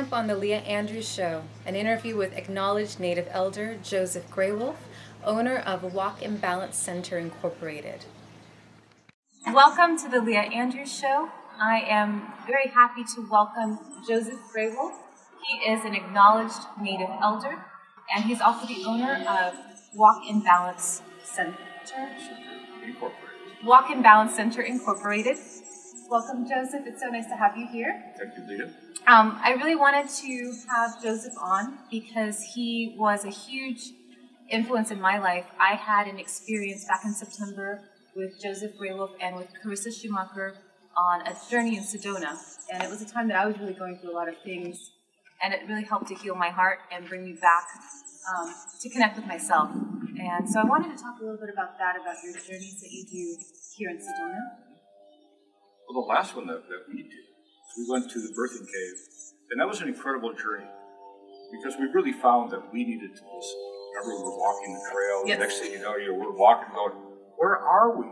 up on the Leah Andrews Show, an interview with acknowledged Native elder Joseph Greywolf, owner of Walk in Balance Center Incorporated. Welcome to the Leah Andrews Show. I am very happy to welcome Joseph Greywolf. He is an acknowledged Native elder, and he's also the owner of Walk in Balance Center Incorporated. Walk in Balance Center Incorporated. Welcome, Joseph. It's so nice to have you here. Thank you, Leah. I really wanted to have Joseph on because he was a huge influence in my life. I had an experience back in September with Joseph Greywolf and with Carissa Schumacher on a journey in Sedona. And it was a time that I was really going through a lot of things, and it really helped to heal my heart and bring me back to connect with myself. And so I wanted to talk a little bit about that, about your journeys that you do here in Sedona. Well, the last one that we did, we went to the birthing cave, and that was an incredible journey because we really found that we needed to listen. Remember, we were walking the trail, yes. The next thing you know, we're walking going, where are we?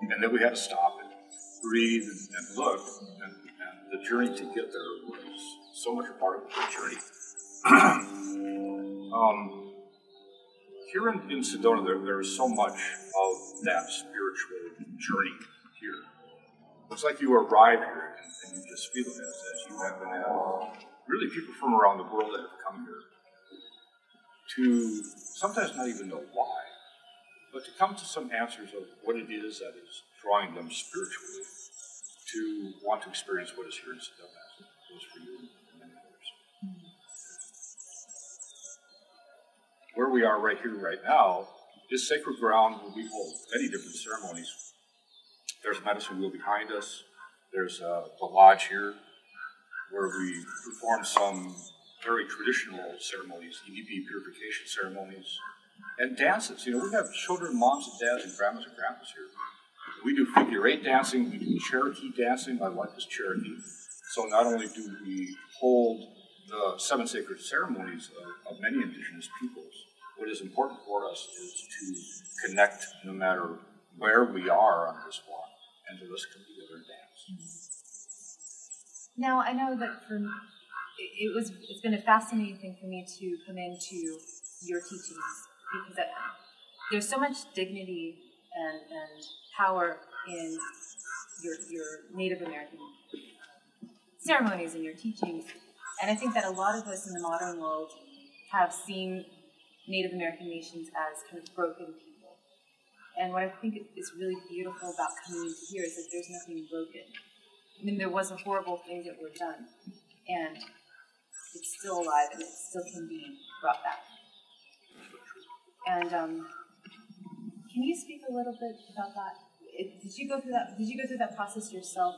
And then we had to stop and breathe and look, and the journey to get there was so much a part of the journey. Here in Sedona, there is so much of that spiritual journey here. It's like you arrive here and you just feel it as you have been really people from around the world that have come here to sometimes not even know why, but to come to some answers of what it is that is drawing them spiritually to want to experience what is here in Sedona as it was for you and many others. Where we are right here, right now, is sacred ground where we hold many different ceremonies. There's medicine wheel behind us. There's the lodge here, where we perform some very traditional ceremonies, EVP purification ceremonies, and dances. You know, we have children, moms and dads, and grandmas and grandpas here. We do figure 8 dancing. We do Cherokee dancing. My wife is Cherokee. So not only do we hold the 7 sacred ceremonies of many indigenous peoples, what is important for us is to connect no matter where we are on this walk, and to just come together and dance. Now, I know that it's been a fascinating thing for me to come into your teachings because there's so much dignity and power in your Native American ceremonies and your teachings. And I think that a lot of us in the modern world have seen Native American nations as kind of broken people. And what I think is really beautiful about coming into here is that there's nothing broken. I mean, there was horrible things that were done, and it's still alive, and it still can be brought back. And can you speak a little bit about that? Did you go through that? Did you go through that process yourself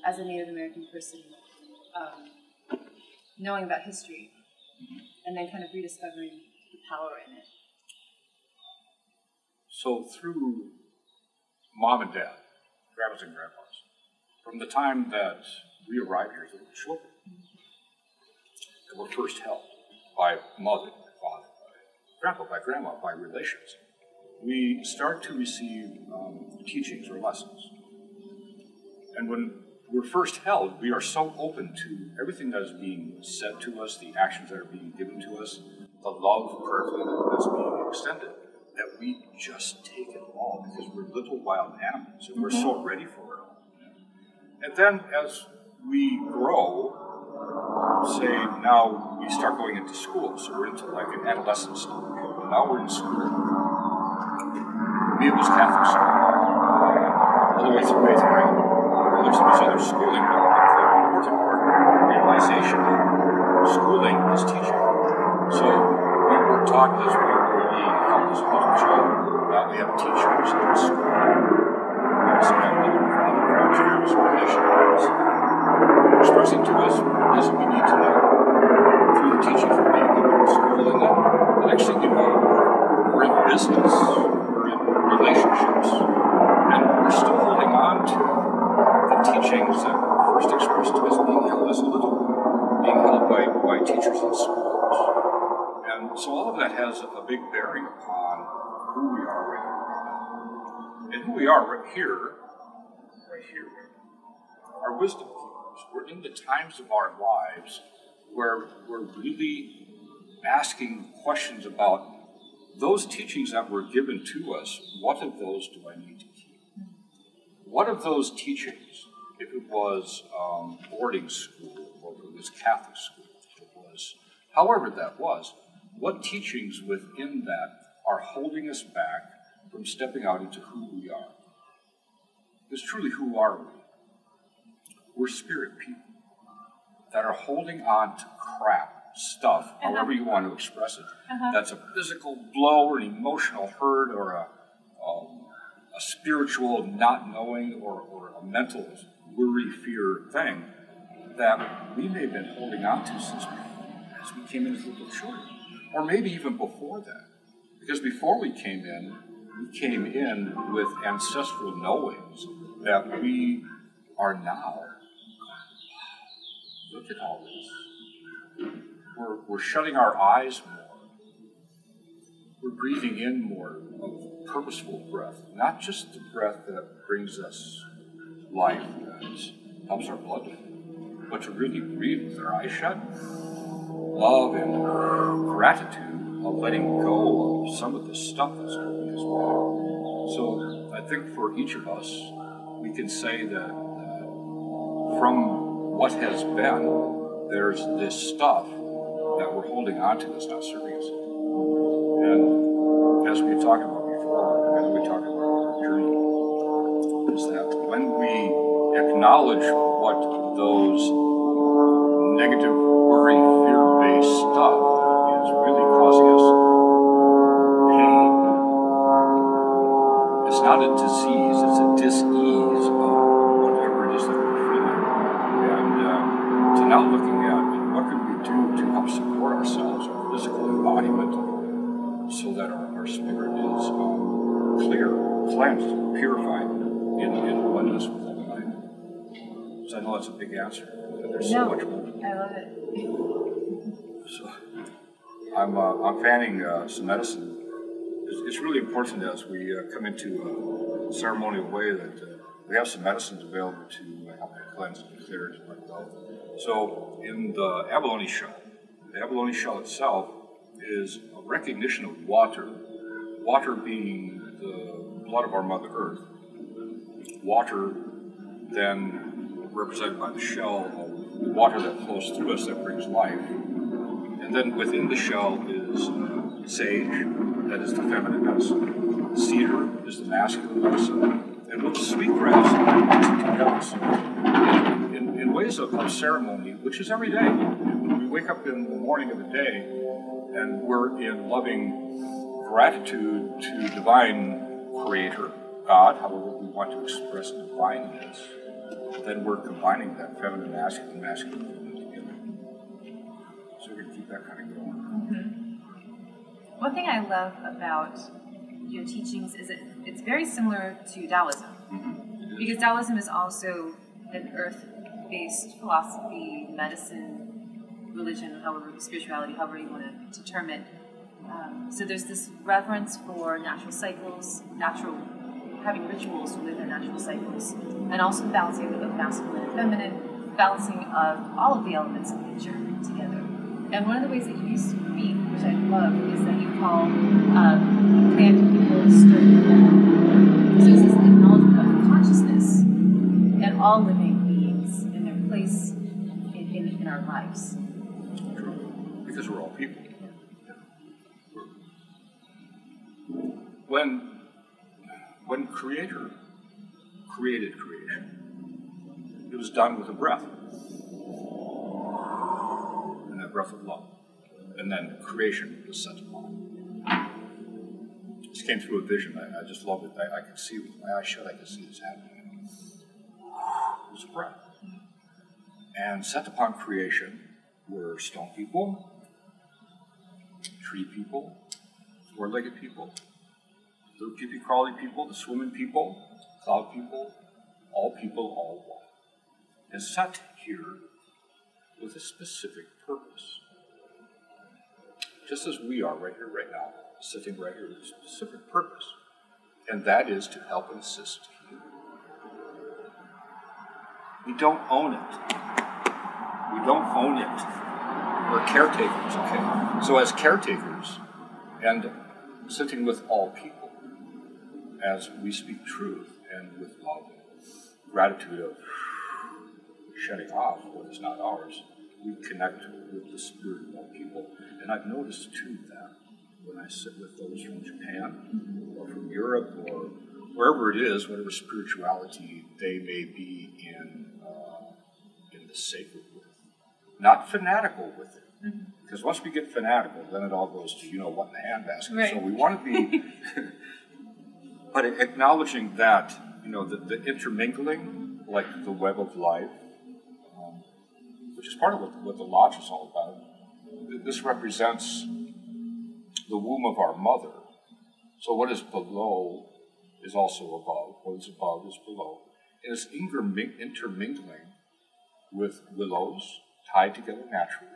as a Native American person, knowing about history, and then kind of rediscovering the power in it? So through mom and dad, grandmas and grandpas, from the time that we arrived here as little children, and were first held by mother, by father, by grandpa, by grandma, by relations, we start to receive teachings or lessons. And when we're first held, we are so open to everything that is being said to us, the actions that are being given to us, the love prayerfully that's being extended, that we just take it all because we're little wild animals and we're so ready for it all. And then as we grow, say now we start going into school, so we're into like an adolescent stage. Now we're in school. For me it was Catholic school, all the way through 8th grade. There's so much other schooling, but the important part, the realization of schooling is teaching. So what we're taught is we're being held as a little child. Now we have teachers in school. We have spent mother and father, grandparents, relations. Expressing to us is we need to know through the teachings we're being given in school, and then the next thing you know, we're in business, we're in relationships, and we're still holding on to the teachings that were first expressed to us being held as a little, being held by teachers in schools. And so all of that has a big bearing upon who we are right now. And who we are right here, are wisdom keepers. We're in the times of our lives where we're really asking questions about those teachings that were given to us. What of those do I need to keep? What of those teachings, if it was boarding school, or if it was Catholic school, if it was however that was, what teachings within that are holding us back from stepping out into who we are? Because truly, who are we? We're spirit people that are holding on to crap, stuff, however you want to express it. That's a physical blow or an emotional hurt or a spiritual not knowing or a mental worry, fear thing that we may have been holding on to since as we came in as little children. Or maybe even before that. Because before we came in with ancestral knowings that we are now. Look at all this. We're shutting our eyes more. We're breathing in more of purposeful breath. Not just the breath that brings us life, that helps our blood flow, but to really breathe with our eyes shut. Love and gratitude of letting go of some of the stuff that's holding us back. So I think for each of us, we can say that from what has been, there's this stuff that we're holding on to that's not serving us. And as we were talking about before, as we talked about our journey, is that when we acknowledge what those negative, worry, fear-based stuff is really causing us pain, it's not a disease, it's a dis-ease of whatever it is that we're feeling. And so now looking at what can we do to help support ourselves, our physical embodiment, so that our spirit is clear, cleansed, purified in oneness with the divine. So I know that's a big answer. There's so much more. I love it. So I'm fanning some medicine. It's really important as we come into a ceremonial way that we have some medicines available to help to cleanse and clear it like well. So in the abalone shell itself is a recognition of water. Water being the blood of our Mother Earth. Water then represented by the shell of the water that flows through us that brings life. And then within the shell is sage, that is the feminine medicine. Cedar is the masculine medicine. And with the sweetgrass, in ways of ceremony, which is every day. When we wake up in the morning of the day and we're in loving gratitude to divine creator, God, however we want to express divineness, then we're combining that feminine, masculine together. So we're going to keep that kind of going. Mm-hmm. One thing I love about your teachings is that it's very similar to Taoism. Mm-hmm. Because Taoism is also an earth-based philosophy, medicine, religion, spirituality, however you want to term it. So there's this reverence for natural cycles, having rituals with the natural cycles, and also balancing of masculine and feminine, balancing of all of the elements of nature together. And one of the ways that you speak, which I love, is that you call the plant people stirring. So it's this acknowledgement of the consciousness and all living beings in their place in our lives. True. Because we're all people. When Creator created creation, it was done with a breath. And that breath of love. And then creation was set upon. This came through a vision. I just love it. I could see with my eyes shut, I could see this happening. It was a breath. And set upon creation were stone people, tree people, four-legged people, little creepy-crawly people, the swimming people, cloud people, all one. And set here with a specific purpose. Just as we are right here, right now, sitting right here with a specific purpose. And that is to help and assist you. We don't own it. We don't own it. We're caretakers, okay? So as caretakers, and sitting with all people, as we speak truth, and with love and gratitude of shutting off what is not ours, we connect with the spirit of all people. And I've noticed too that when I sit with those from Japan or from Europe or wherever it is, whatever spirituality they may be in the sacred with, not fanatical with it. Because once we get fanatical, then it all goes to what in the handbasket. Right. So we want to be, but acknowledging that the intermingling, like the web of life, which is part of what the Lodge is all about. This represents the womb of our mother. So what is below is also above. What is above is below. And it's intermingling with willows tied together naturally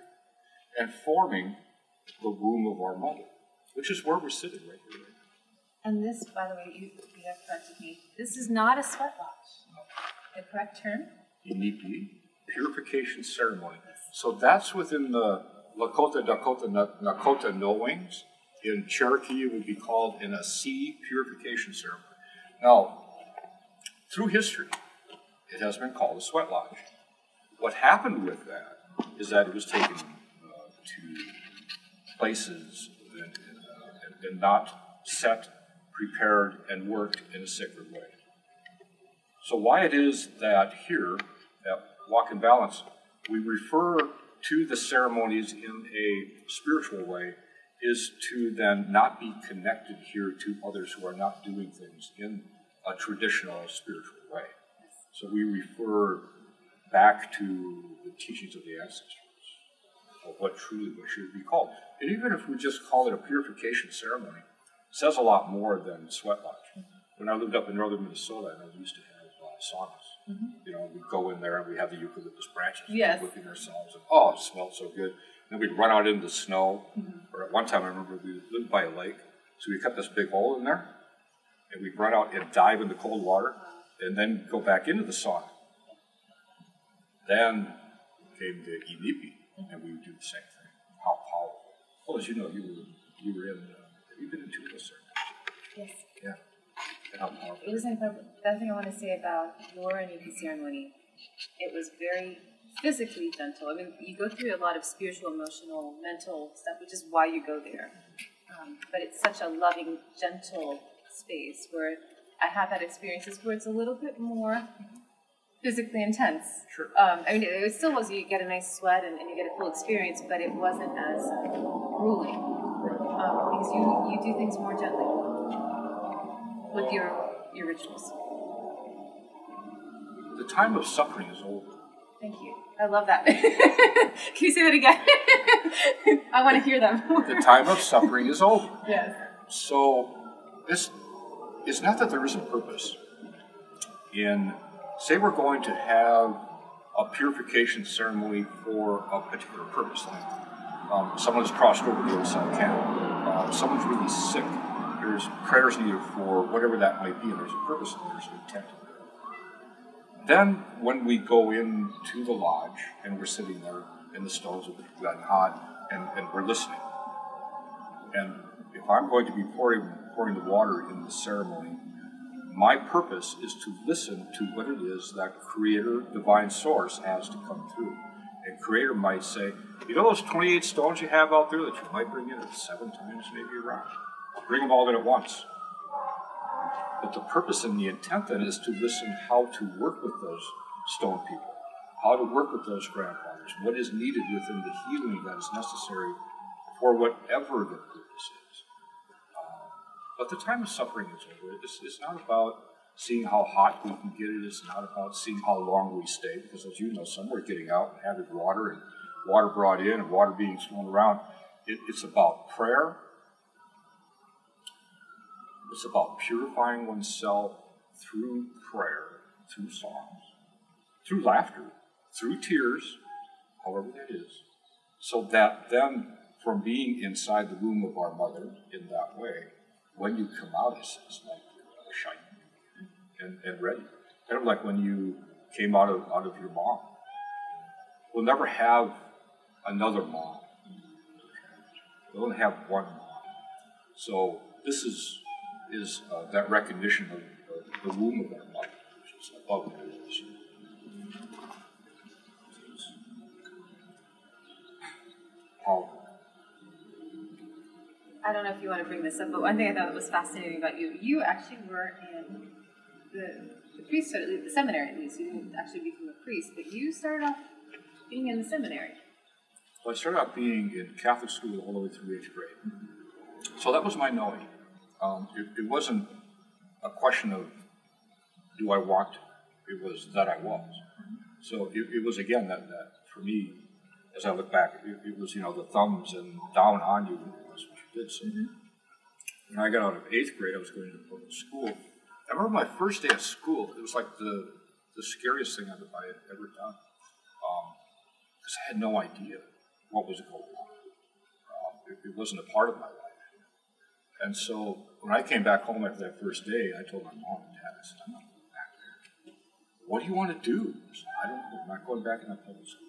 and forming the womb of our mother, which is where we're sitting right here. And this, by the way, you have corrected me. This is not a sweat lodge. No. The correct term? Inipi, purification ceremony. So that's within the Lakota, Dakota, Nakota knowings. In Cherokee, it would be called in a sea purification ceremony. Now, through history, it has been called a sweat lodge. What happened with that is that it was taken to places and not set, prepared, and worked in a sacred way. So why it is that here at Walk in Balance, we refer to the ceremonies in a spiritual way is to then not be connected here to others who are not doing things in a traditional spiritual way. So we refer back to the teachings of the ancestors of what should be called. And even if we just call it a purification ceremony, it says a lot more than sweat lodge. When I lived up in northern Minnesota, I used to have saunas. We'd go in there and we'd have the eucalyptus branches. Yes. We'd whipping ourselves. And, it smelled so good. And then we'd run out into the snow. Or at one time, I remember we lived by a lake. So we cut this big hole in there. And we'd run out and dive in the cold water. And then go back into the sauna. Then came the inipi. And we would do the same thing. How powerful. Well, as you know, you were in, have you been in two of those ceremonies? Yes. Yeah. And how powerful. It was incredible. That thing I want to say about your inipi ceremony, it was very physically gentle. I mean, you go through a lot of spiritual, emotional, mental stuff, which is why you go there. But it's such a loving, gentle space where I have had experiences where it's a little bit more physically intense. Sure. It still was, you get a nice sweat and you get a full experience, but it wasn't as grueling. Right. Because you do things more gently with your rituals. The time of suffering is over. Thank you. I love that. Can you say that again? I want to hear them. The time of suffering is over. Yes. So it's not that there isn't purpose in, say we're going to have a purification ceremony for a particular purpose. Like someone's crossed over the other side of Canada. Someone's really sick. There's prayers needed for whatever that might be, and there's a purpose and there's an intent. Then, when we go into the lodge and we're sitting there in the stones have gotten hot and we're listening, and if I'm going to be pouring the water in the ceremony, my purpose is to listen to what it is that Creator, Divine Source, has to come through. And Creator might say, those 28 stones you have out there that you might bring in at 7 times maybe around, bring them all in at once. But the purpose and the intent then is to listen how to work with those stone people, how to work with those grandfathers, what is needed within the healing that is necessary for whatever their purpose is. But the time of suffering is over. It's not about seeing how hot we can get it. It's not about seeing how long we stay, because as you know, some are getting out and having water and water brought in and water being thrown around. It's about prayer. It's about purifying oneself through prayer, through songs, through laughter, through tears, however that is, so that then from being inside the womb of our mother in that way, when you come out, it's like shiny and ready. Kind of like when you came out of your mom. We'll never have another mom They only have one mom. So this is that recognition of the womb of our mother, which is above the I don't know if you want to bring this up, but one thing I thought was fascinating about you, you actually were in the priesthood, at least the seminary at least. You didn't actually become a priest, but you started off being in the seminary. Well, I started out being in Catholic school all the way through 8th grade. So that was my knowing. It wasn't a question of do I want to, it was that I was. So it was, again, that for me, as I look back, it was, the thumbs and down on you, that's what you did. So when I got out of 8th grade, I was going to public school. I remember my first day at school, it was like the scariest thing I had ever done. Because I had no idea what was going on. It wasn't a part of my life. And so when I came back home after that first day, I told my mom and dad, I said, I'm not going back there. What do you want to do? I said, I don't know. I'm not going back in that public school.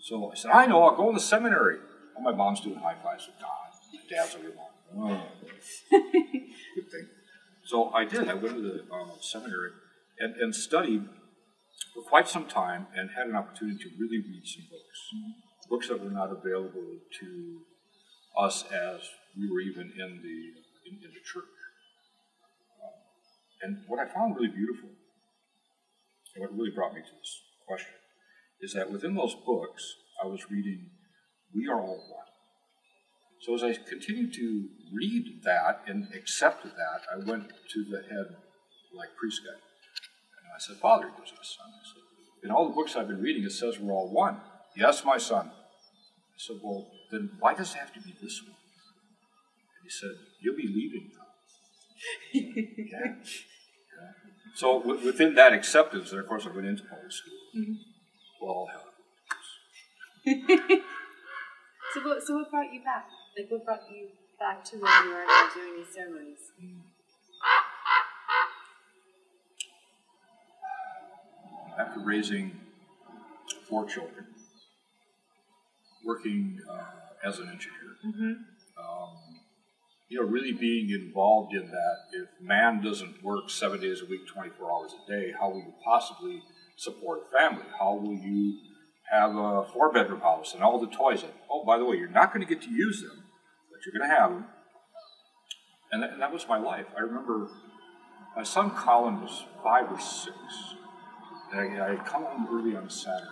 So I said, I know, I'll go in the seminary. Well, my mom's doing high fives with God. My dad's over there. Oh, good thing. So I did. I went to the seminary and studied for quite some time and had an opportunity to really read some books. Books that were not available to us as we were even in the church. And what I found really beautiful, and what really brought me to this question, is that within those books, I was reading, We Are All One. So as I continued to read that and accept that, I went to the head, priest guy. And I said, Father, he goes, yes, son. I said, in all the books I've been reading, it says we're all one. Yes, my son. I said, well, then why does it have to be this one? And he said, you'll be leaving now. Yeah. So within that acceptance, and of course I went into public school. Well, hell. So what brought you back? What brought you back to where you are now doing these ceremonies? After raising 4 children, working as an engineer, really being involved in that. If man doesn't work 7 days a week, 24 hours a day, how will you possibly support a family? How will you have a 4-bedroom house and all the toys? And, oh, by the way, you're not going to get to use them, but you're going to have them. And that was my life. I remember my son Colin was 5 or 6. And I had come home early on a Saturday.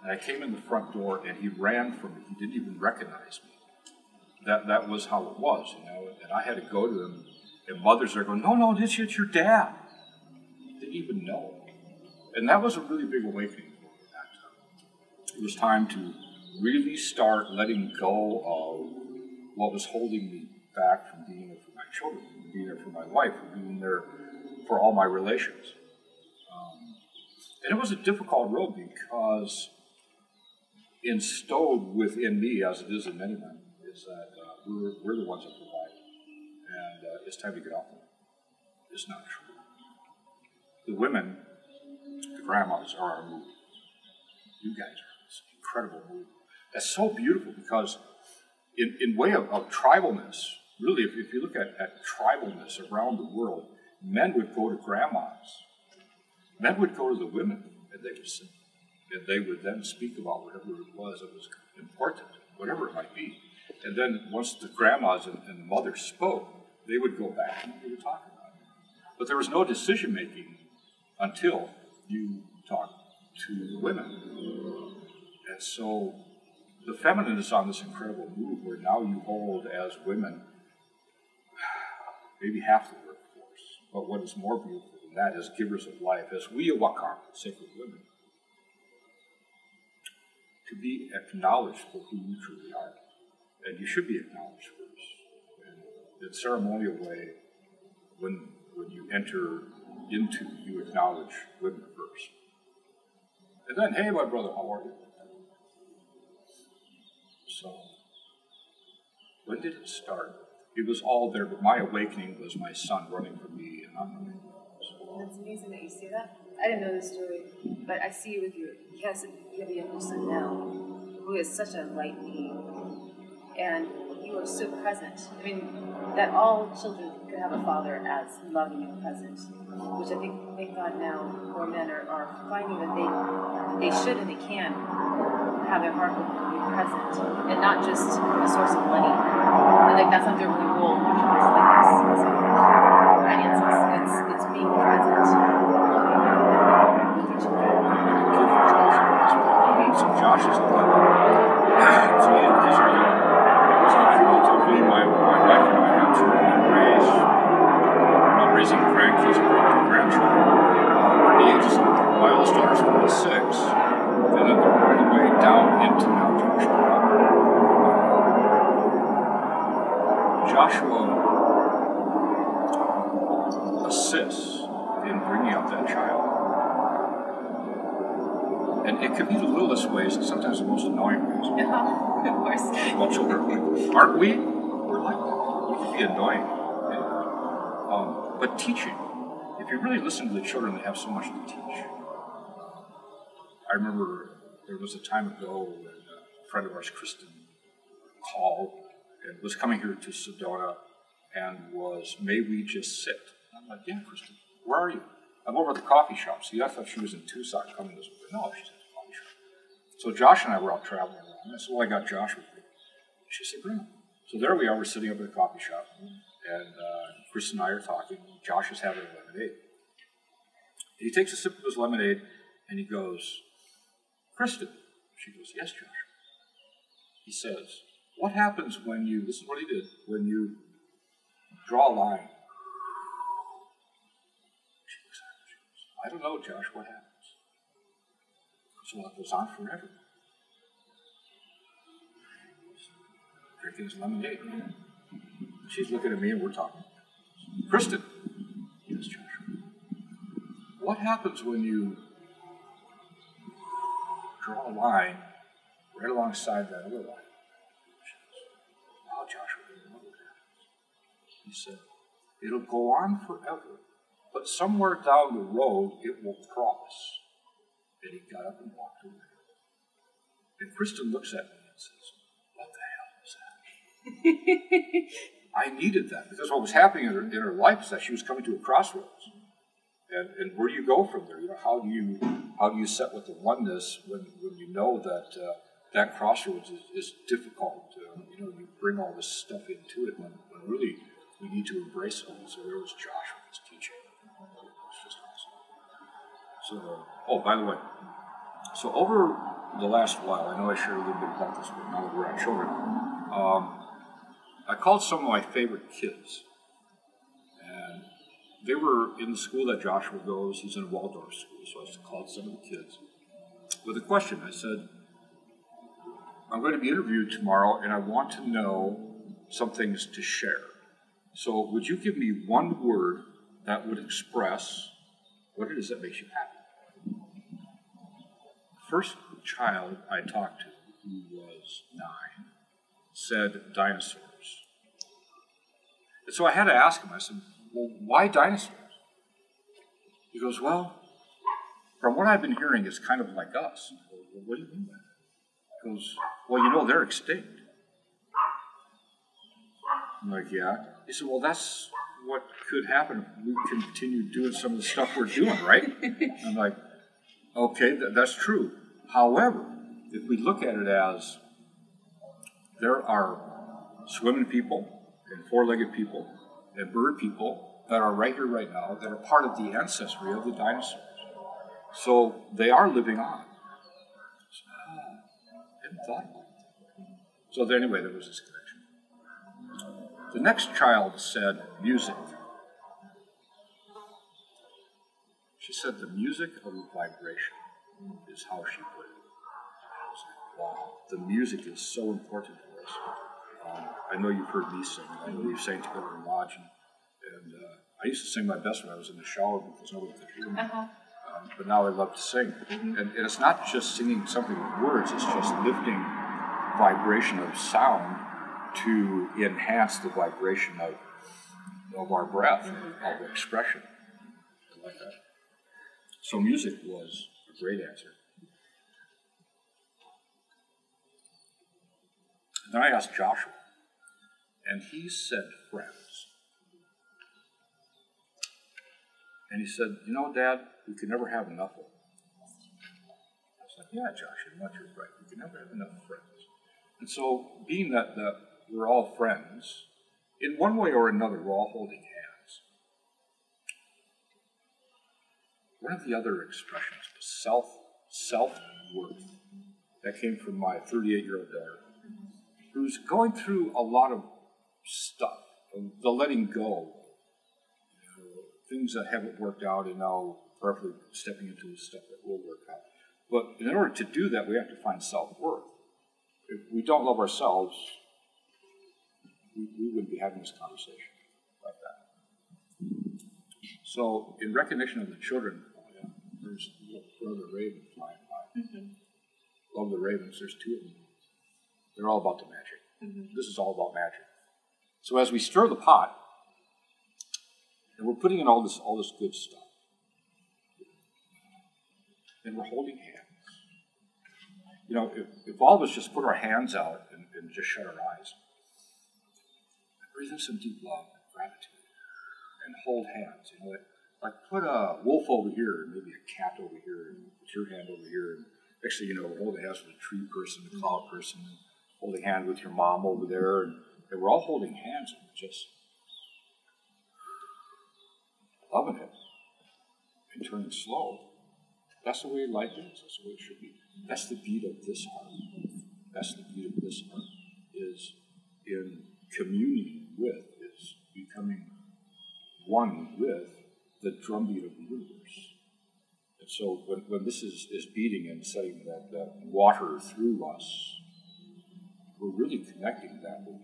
And I came in the front door, and he ran from me. He didn't even recognize me. That was how it was, And I had to go to him, and mothers are going, no, it's your dad. Didn't even know. And that was a really big awakening for me that time. It was time to really start letting go of what was holding me back from being there for my children, from being there for my wife, from being there for all my relations. And it was a difficult road because instilled within me, as it is in many men, is that we're the ones that provide. And it's time to get off of it. It's not true. The women, the grandmas, are our movement. You guys are this incredible movement. That's so beautiful because in way of tribalness, really, if you look at tribalness around the world, men would go to grandmas. Men would go to the women, and they would sing. And they would then speak about whatever it was that was important, whatever it might be. And then once the grandmas and the mothers spoke, they would go back and they would talk about it. But there was no decision-making until you talked to the women. And so the feminine is on this incredible move where now you hold as women maybe half the workforce. But what is more beautiful than that is givers of life, as we Wakar, sacred women, to be acknowledged for who you truly are. And you should be acknowledged first. And in a ceremonial way, when you enter into, you acknowledge women first. And then, hey, my brother, how are you? So, when did it start? It was all there, but my awakening was my son running from me and I'm running. It's amazing that you say that. I didn't know this story, but I see with you. You have a younger son now who is such a light being. And you who are so present. I mean, that all children could have a father as loving and present, which I think, thank God now, more men are finding that they should and they can have their heart open and be present, and not just a source of money. And like that's not their only goal. It's finances. It's being present. So Josh is 11. So cumulatively, my wife and I have children and I'm not raising grandkids or grandchildren. The ages of my oldest daughter's 46, and then all the way down into now Joshua. Joshua assists in bringing up that child. And it can be the littlest ways and sometimes the most annoying ways. Of course. Well, children, aren't we? We're like that. We can be annoying. But teaching, if you really listen to the children, they have so much to teach. I remember there was a time ago when a friend of ours, Kristen, called and was coming here to Sedona and was, may we just sit? And I'm like, yeah, Kristen, where are you? I'm over at the coffee shop. See, I thought she was in Tucson coming this way. No, she's at the coffee shop. So Josh and I were out traveling around. I said, well, I got Josh with me. She said, bring him. So there we are. We're sitting up at the coffee shop. And Chris and I are talking. Josh is having a lemonade. He takes a sip of his lemonade and he goes, Kristen. She goes, yes, Josh. He says, what happens when you, this is what he did, when you draw a line? I don't know, Josh, what happens? So it goes on forever. Drinking his lemonade. She's looking at me and we're talking. Kristen. Yes, Josh. What happens when you draw a line right alongside that other line? Oh, Josh, I don't know what happens. He said, it'll go on forever. But somewhere down the road, it will cross. And he got up and walked away. And Kristen looks at me and says, what the hell was that? I needed that because what was happening in her life is that she was coming to a crossroads. And where do you go from there? You know, how do you set with the oneness when you know that that crossroads is difficult? You know, you bring all this stuff into it when really we need to embrace it. So there was Josh with his teaching. It's just awesome. So, oh, by the way, so over the last while, I know I shared a little bit about this, but now that we're on children, I called some of my favorite kids, and they were in the school that Joshua goes. He's in a Waldorf school, so I just called some of the kids with a question. I said, I'm going to be interviewed tomorrow, and I want to know some things to share. So would you give me one word that would express what it is that makes you happy? First child I talked to, who was 9, said dinosaurs. And so I had to ask him, I said, well, why dinosaurs? He goes, well, from what I've been hearing, it's kind of like us. I go, well, what do you mean by that? He goes, well, you know, they're extinct. I'm like, yeah. He said, well, that's what could happen if we continue doing some of the stuff we're doing, right? I'm like, okay, that's true. However, if we look at it as there are swimming people and four-legged people and bird people that are right here, right now, that are part of the ancestry of the dinosaurs. So they are living on. So, I hadn't thought about that. So anyway, there was this connection. The next child said music. She said the music of the vibration is how she put it. I was like, wow, the music is so important for us. I know you've heard me sing. I know we've sang together in Lodge. And I used to sing my best when I was in the shower because nobody could hear me. But now I love to sing. And it's not just singing something with words, it's just lifting vibration of sound to enhance the vibration of our breath, of expression. I like that. So music was a great answer. Then I asked Joshua. and he said friends. And he said, you know, Dad, we can never have enough of them. I was like, yeah, Josh, you know what, you're right. We can never have enough friends. And so, being that we're all friends, in one way or another, we're all holding hands. One of the other expressions was self-worth. That came from my 38-year-old daughter, who's going through a lot of stuff, the letting go, things that haven't worked out, and now prayerfully stepping into stuff that will work out. But in order to do that, we have to find self-worth. If we don't love ourselves, we wouldn't be having this conversation like that. So, in recognition of the children, there's Brother Raven flying by. Mm-hmm. Love the ravens, there's two of them. They're all about the magic. Mm-hmm. This is all about magic. So as we stir the pot, and we're putting in all this good stuff, and we're holding hands. You know, if all of us just put our hands out and just shut our eyes, breathe in some deep love and gratitude, and hold hands. You know, like put a wolf over here, and maybe a cat over here, and put your hand over here, and actually, you know, holding hands with a tree person, a cloud person, and holding hand with your mom over there, and we're all holding hands and just loving it and turning slow. That's the way life is. That's the way it should be. That's the beat of this heart. That's the beat of this heart, is in communion with, is becoming one with the drumbeat of the universe. And so when this is beating and setting that water through us, we're really connecting that with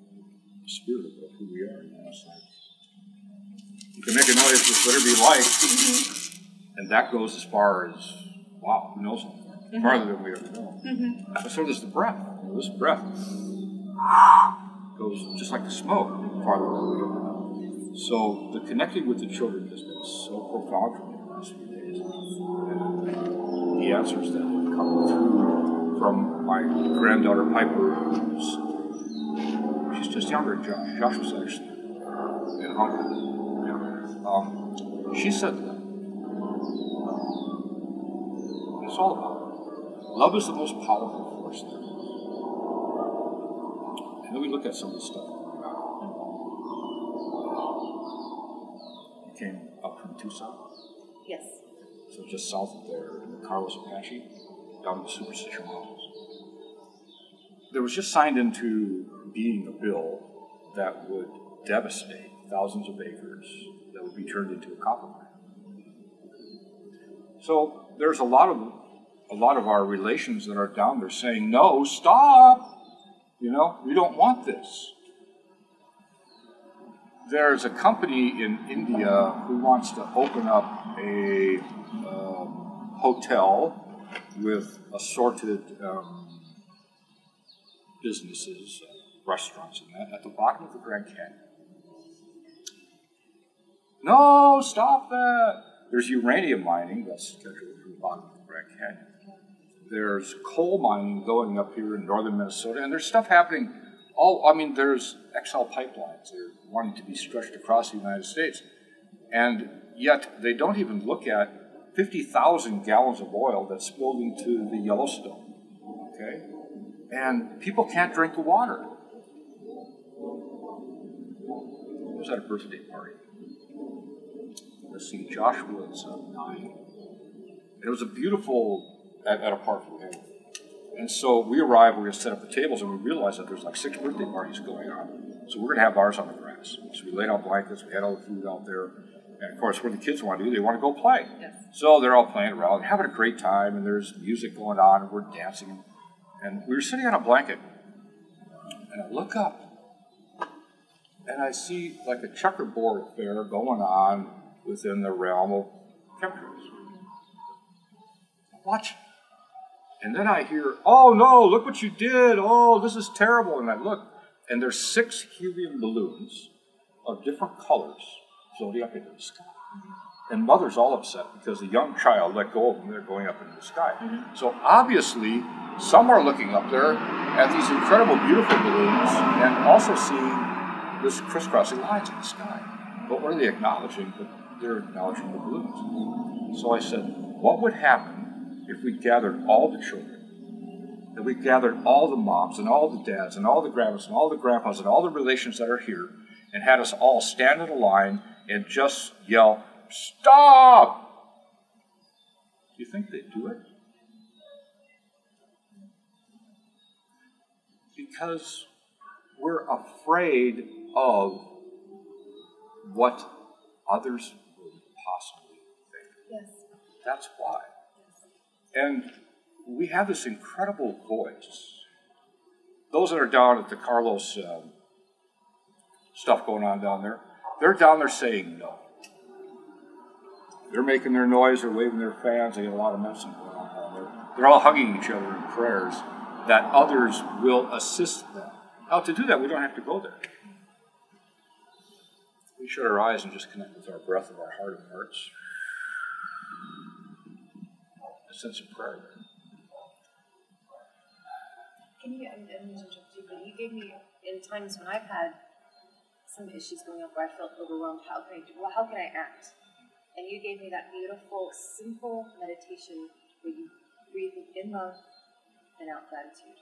the spirit of who we are. You know, it's like, you can make a noise with whatever you like, and that goes as far as, wow, who knows, farther than we ever know. Mm-hmm. So does the breath. You know, this breath goes just like the smoke, farther than we ever know. So the connecting with the children has been so profound for me the last few days. And the answers that have come through from my granddaughter Piper, she's just younger than Josh. Josh was actually in Hungary. She said that it's all about love is the most powerful force there. And then we look at some of the stuff going on. You came up from Tucson? Yes. So just south of there, in the Carlos Apache, down in the Superstition Mountains. There was just signed into being a bill that would devastate thousands of acres that would be turned into a copper mine. So there's a lot of our relations that are down there saying, no, stop. You know, we don't want this. There's a company in India who wants to open up a hotel with assorted businesses, restaurants and that, at the bottom of the Grand Canyon. No, stop that. There's uranium mining that's scheduled from the bottom of the Grand Canyon. There's coal mining going up here in northern Minnesota, and there's stuff happening there's XL pipelines. They're wanting to be stretched across the United States. And yet they don't even look at 50,000 gallons of oil that's spilled into the Yellowstone. Okay? And people can't drink the water. I was at a birthday party. Let's see, Josh was 9. It was a beautiful, at a park we had. And so we arrived, we were going to set up the tables, and we realized that there's like 6 birthday parties going on. So we're going to have ours on the grass. So we laid out blankets, we had all the food out there. And of course, what do the kids want to do? They want to go play. Yes. So they're all playing around, having a great time, and there's music going on, and we're dancing. And we were sitting on a blanket, and I look up, and I see like a checkerboard affair going on within the realm of chemtrails. Watch. And then I hear, oh no, look what you did. Oh, this is terrible. And I look, and there's 6 helium balloons of different colors floating up into the sky. And Mother's all upset because the young child let go of them. They're going up into the sky. Mm-hmm. So obviously, some are looking up there at these incredible, beautiful balloons and also seeing there's crisscrossing lines in the sky. But what are they acknowledging? But they're acknowledging the balloons. So I said, what would happen if we gathered all the children, that we gathered all the moms and all the dads and all the grandmas and all the grandpas and all the relations that are here, and had us all stand in a line and just yell, "Stop!" Do you think they'd do it? Because we're afraid of what others would possibly think. Yes. That's why. And we have this incredible voice. Those that are down at the Carlos stuff going on down there, they're down there saying no. They're making their noise, they're waving their fans, they get a lot of medicine going on down there. They're all hugging each other in prayers that others will assist them. Now, to do that, we don't have to go there. We shut our eyes and just connect with our breath of our heart and hearts. A sense of prayer there. Can you, I didn't interrupt you, but you gave me, in times when I've had some issues going up where I felt overwhelmed, how can I act? And you gave me that beautiful, simple meditation where you breathe in love and out gratitude.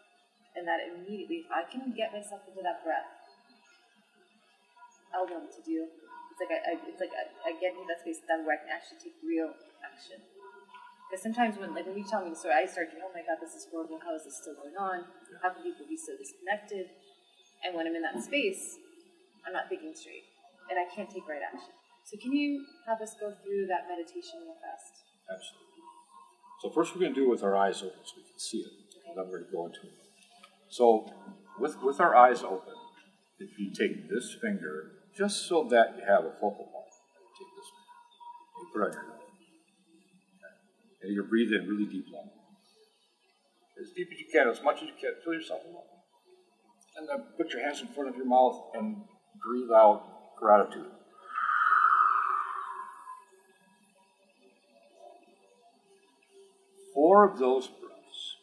And that immediately, if I can get myself into that breath, I'll know what to do. It's like I get into that space then where I can actually take real action. Because sometimes when you tell me the story, I start thinking, oh my God, this is horrible. How is this still going on? How can people be so disconnected? And when I'm in that space, I'm not thinking straight. And I can't take right action. So can you have us go through that meditation real fast? Absolutely. So first we're going to do it with our eyes open so we can see it. Okay. Then we're going to go into it. So with our eyes open, if you take this finger, just so that you have a focal point, take this finger, you put it on your nose. And you breathe in really deep long. As deep as you can, as much as you can, fill yourself along. And then put your hands in front of your mouth and breathe out gratitude. Four of those breaths,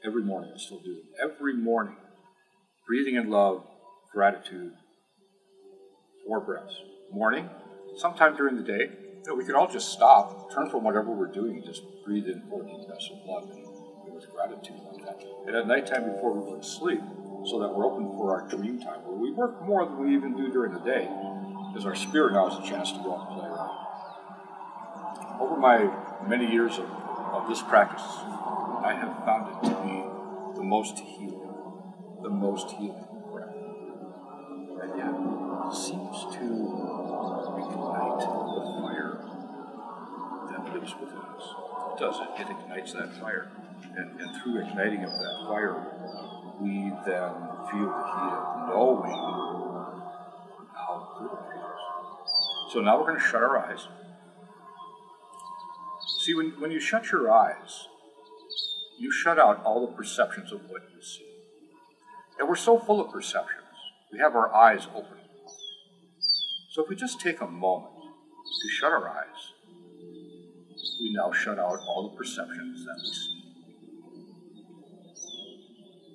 every morning I still do it. Every morning, breathing in love, gratitude, 4 breaths. Morning, sometime during the day, we could all just stop, turn from whatever we're doing, and just breathe in 4 deep breaths of love and with gratitude like that. And at nighttime before we go to sleep, so that we're open for our dream time, where we work more than we even do during the day, because our spirit now has a chance to go out and play around. Over my many years of this practice, I have found it to be the most healing breath. And yet, it seems to ignite the fire that lives within us. It does it. It ignites that fire. And through igniting of that fire, we then feel the heat of knowing how good it feels. So now we're going to shut our eyes. See, when you shut your eyes, you shut out all the perceptions of what you see. And we're so full of perceptions. We have our eyes open. So if we just take a moment to shut our eyes, we now shut out all the perceptions that we see.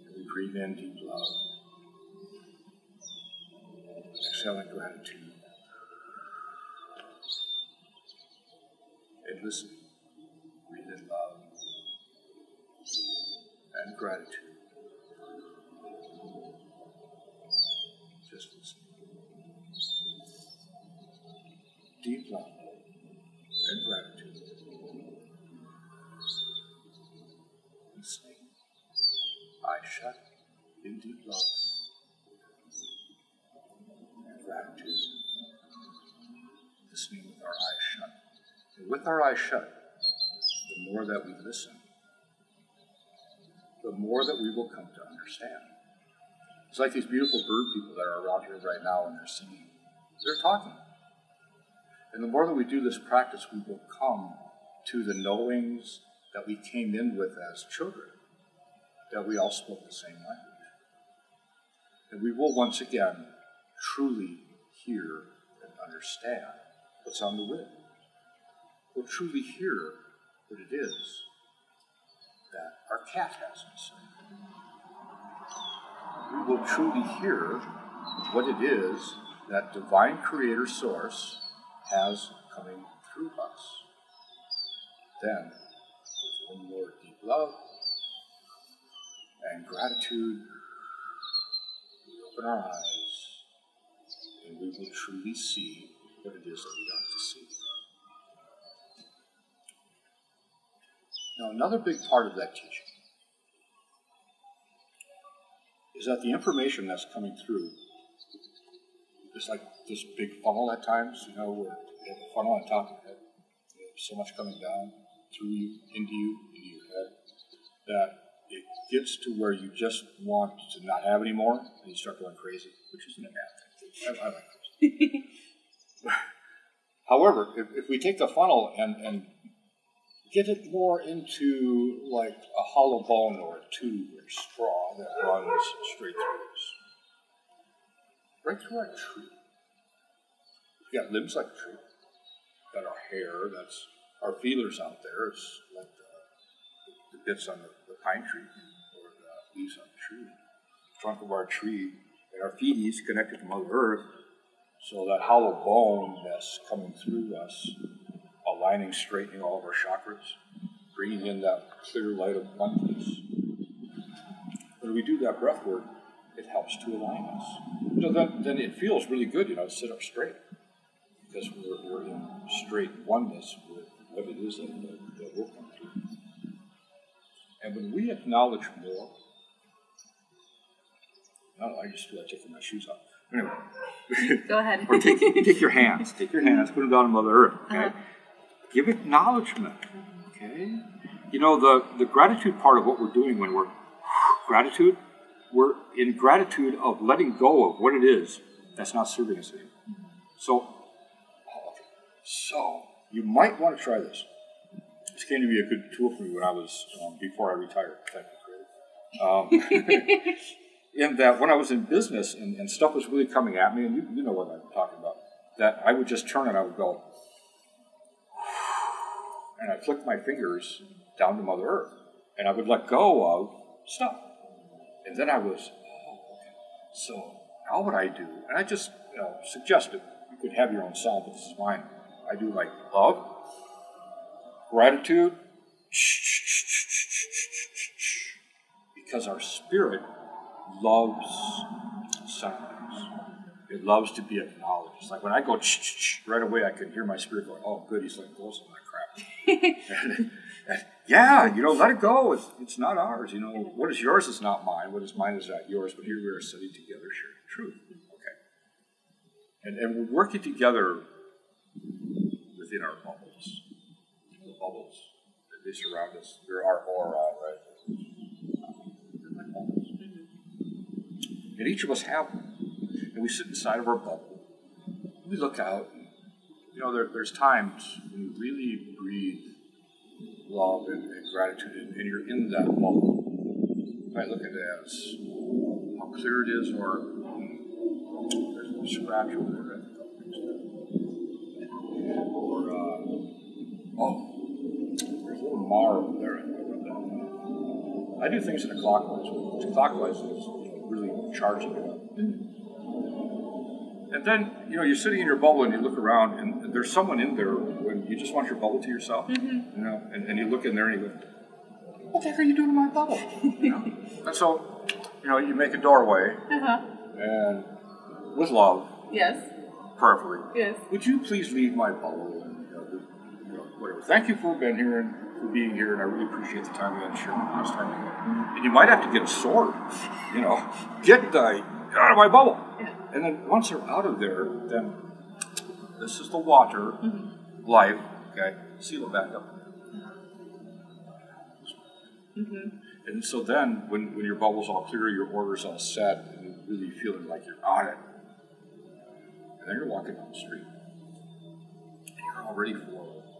And we breathe in deep love. Exhaling gratitude. And listen. Breathe in love and gratitude. Just listen. Deep love and gratitude. Listening. Eyes shut in deep love and gratitude. Listening with our eyes shut. And with our eyes shut, the more that we listen, the more that we will come to understand. It's like these beautiful bird people that are around here right now and they're singing. They're talking. And the more that we do this practice, we will come to the knowings that we came in with as children, that we all spoke the same language. And we will once again truly hear and understand what's on the wind. We'll truly hear what it is that our cat has to say. We will truly hear what it is that divine creator source has coming through us. Then, with one more deep love and gratitude, we open our eyes and we will truly see what it is that we ought to see. Now, another big part of that teaching is that the information that's coming through is like this big funnel at times, where you have a funnel on top of your head. There's so much coming down through you, into your head, that it gets to where you just want to not have any more, and you start going crazy, which isn't a bad thing. I like crazy. However, if we take the funnel and get it more into like a hollow bone or a tube or a straw that runs straight through us. Right through our tree. We've got limbs like a tree. We've got our hair, that's our feelers out there. It's like the bits on the pine tree or the leaves on the tree. The trunk of our tree and our feeties connected to Mother Earth. So that hollow bone that's coming through us, aligning, straightening all of our chakras, bringing in that clear light of abundance. When we do that breath work, it helps to align us. Then it feels really good, to sit up straight, because we're in straight oneness with what it is that we're coming through. And when we acknowledge more, I just feel like taking my shoes off. Anyway, go ahead. Or take your hands, put them down on Mother Earth. Okay. Give acknowledgement, okay? The gratitude part of what we're doing when we're in gratitude of letting go of what it is that's not serving us anymore. So you might want to try this. This came to be a good tool for me when I was, before I retired. In that when I was in business and stuff was really coming at me, and you know what I'm talking about, that I would just turn and I would go, and I'd flick my fingers down to Mother Earth, and I would let go of stuff. And then I was, okay, so now what I do, and I just suggested, you could have your own sound, but this is mine. I do like love, gratitude, because our spirit loves sounds. It loves to be acknowledged. It's like when I go right away, I can hear my spirit going, oh, good, he's letting go of some of that crap. and let it go. It's not ours. What is yours is not mine. What is mine is not yours. But here we are sitting together sharing truth. Okay. And we're working together within our bubbles. The bubbles. They surround us. They're our aura, right? And each of us have them. And we sit inside of our bubble. We look out. There's times when you really breathe love and gratitude, and you're in that bubble. You might look at it as how clear it is, or there's a scratch over there. Right? Or, there's a little mar over there. I do things in a clockwise way, which clockwise is really charging it up. And then, you're sitting in your bubble and you look around and there's someone in there when you just want your bubble to yourself, and you look in there and you go, what the heck are you doing in my bubble? And so, you make a doorway and with love. Yes. Prayerfully. Yes. Would you please leave my bubble and, whatever. Thank you for being here and for being here, and I really appreciate the time we had to share last time together. And you might have to get a sword, get out of my bubble. Yeah. And then once they're out of there, then this is the water, life, okay, seal it back up. And so then, when your bubble's all clear, your order's all set, and you're really feeling like you're on it, and then you're walking down the street, and you're all ready for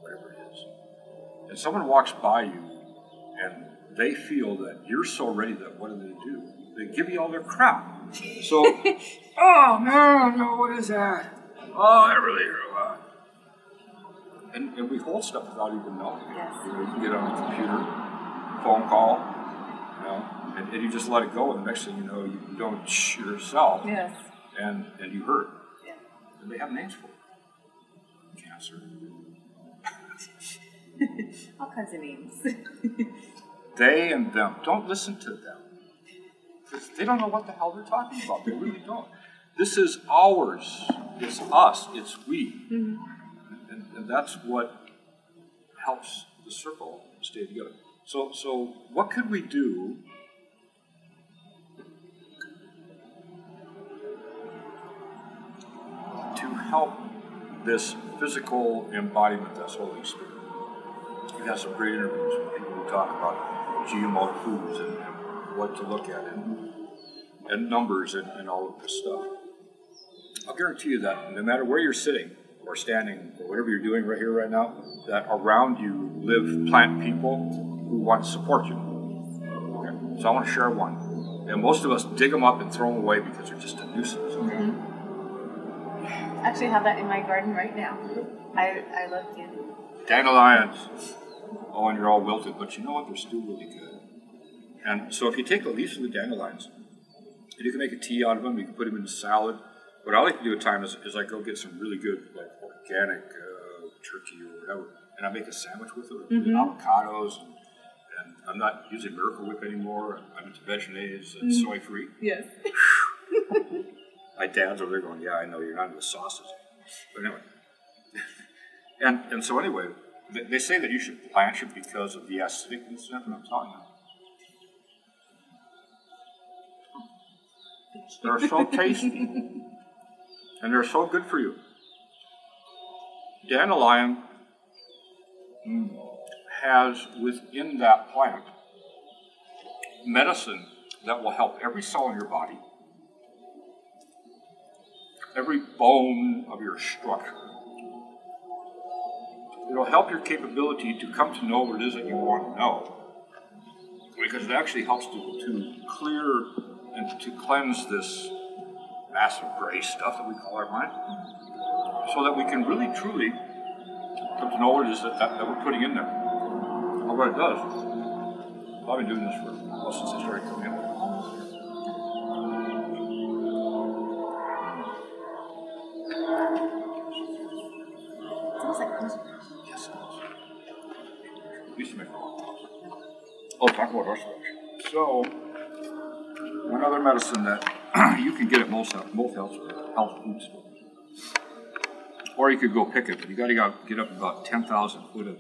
whatever it is. And someone walks by you, and they feel that you're so ready that what do? They give you all their crap. So, oh man, no, what is that? Oh, that really hurt a lot. And we hold stuff without even knowing. Yes. You can get on the computer, phone call, and you just let it go, and the next thing you know, you don't shoot yourself. Yes. and you heard. Yeah. And they have names for it. Cancer. All kinds of names. They and them. Don't listen to them. They don't know what the hell they're talking about. They really don't. This is ours. It's us. It's we. Mm-hmm. And that's what helps the circle stay together. So what could we do to help this physical embodiment that's Holy Spirit? We've had some great interviews with people who talk about GMO foods and what to look at and numbers and all of this stuff. I'll guarantee you that no matter where you're sitting or standing or whatever you're doing right here, right now, that around you live plant people who want to support you. Okay? So I want to share one. And most of us dig them up and throw them away because they're just a nuisance. Mm-hmm. I actually have that in my garden right now. I love dandelions. Oh, and you're all wilted, but you know what? They're still really good. And so if you take the leaves of the dandelions, and you can make a tea out of them, you can put them in a salad. What I like to do at times is I go get some really good, like organic turkey or whatever, and I make a sandwich with it, with avocados, and I'm not using Miracle Whip anymore. I'm into Vegenaise and soy-free. Yes. My dad's over there going, yeah, I know, you're not into sausage. But anyway. And so anyway, they say that you should blanch it because of the acidicness of it, I'm telling you. They're so tasty. And they're so good for you. Dandelion has within that plant medicine that will help every cell in your body, every bone of your structure. It'll help your capability to come to know what it is that you want to know. Because it actually helps to clear and to cleanse this massive gray stuff that we call our mind, so that we can really, truly come to know what it is that we're putting in there. And what it does. I've been doing this since I started coming in. It smells like music. Yes, it does. We used to make a lot of those. Oh, talk about horseradish. So, one other medicine that you can get at most health food stores. Or you could go pick it, but you got to get up about 10,000 foot of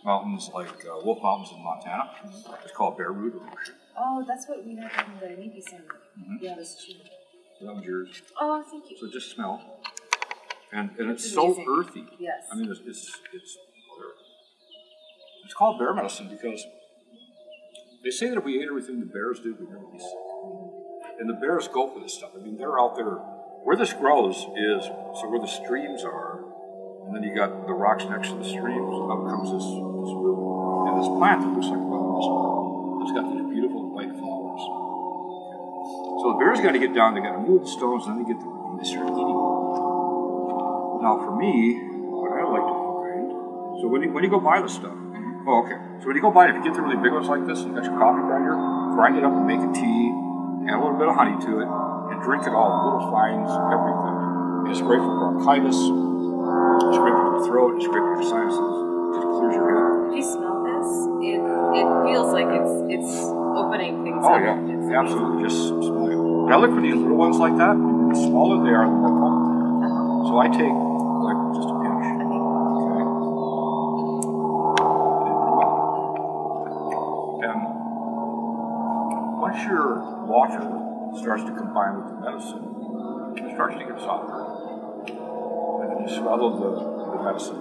mountains like Wolf Mountains in Montana. It's called bare root. Oh, that's what we have in the Navy Center. Yeah, that's true. So that one's yours. Oh, thank you. So just smell. And it's so earthy. Yes. I mean, it's called bear medicine because they say that if we ate everything the bears do, we'd never be sick. And the bears go for this stuff. I mean, they're out there. Where this grows is where the streams are, and then you got the rocks next to the streams. Up comes this root, and this plant that looks like a wild. It's got these beautiful white flowers. So the bears got to get down. They got to move the stones, and then they start eating them. Now, for me, what I like to find. So when you go buy the stuff. Oh, okay. So when you go buy it, if you get the really big ones like this, you got your coffee grinder, grind it up and make a tea. Add a little bit of honey to it, and drink it all, little fines, everything. You spray for bronchitis, you spray for your throat, you spray for your sinuses, it clears your head. If you smell this, it feels like it's opening things Oh up. yeah, absolutely, just smell it. But I look for these little ones like that, the smaller they are, the more potent. So I take, like, just a pinch. Okay. And once your water starts to combine with the medicine, it starts to get softer. And then you swallow the medicine.